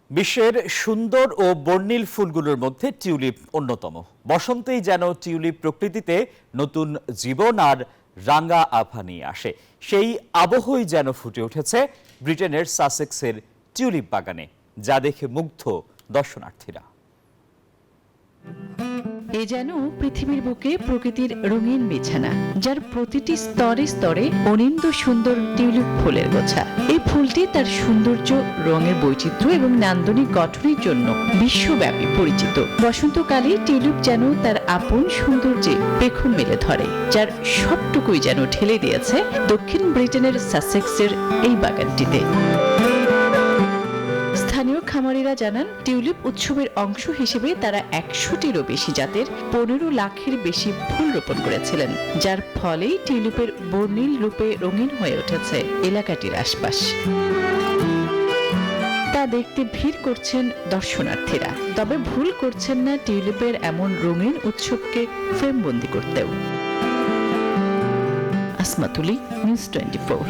বিশ্বের সুন্দর ও বর্ণিল ফুলগুলোর মধ্যে টিউলিপ অন্যতম। বসন্তেই যেন টিউলিপ প্রকৃতিতে নতুন জীবন আর রাঙা আভা নিয়ে আসে। সেই আবহই যেন ফুটে উঠেছে ব্রিটেনের সাসেক্সের টিউলিপ বাগানে, যা দেখে মুগ্ধ দর্শনার্থীরা। এ যেন পৃথিবীর বুকে প্রকৃতির রঙিন বিছানা, যার প্রতিটি স্তরে স্তরে অনিন্দ সুন্দর টিউলিপ ফুলের গোছা। এই ফুলটি তার সৌন্দর্য, রঙের বৈচিত্র্য এবং নান্দনিক গঠনের জন্য বিশ্বব্যাপী পরিচিত। বসন্তকালে টিউলিপ যেন তার আপন সৌন্দর্যে পেখম মেলে ধরে, যার সবটুকুই যেন ঠেলে দিয়েছে দক্ষিণ ব্রিটেনের সাসেক্সের এই বাগানটিতে। স্থানীয় খামারিরা জানান, টিউলিপ উৎসবের অংশ হিসেবে তারা 100টিরও বেশি জাতের 15 লাখের বেশি ফুল রোপণ করেছিলেন, যার ফলেই টিউলিপের বর্ণিল রূপে রঙিন হয়ে উঠেছে এলাকাটির আশপাশ। তা দেখতে ভিড় করছেন দর্শনার্থীরা, তবে ভুল করছেন না টিউলিপের এমন রঙিন উৎসবকে ফ্রেমবন্দি করতেও। আসমাতুলি, নিউজ 24।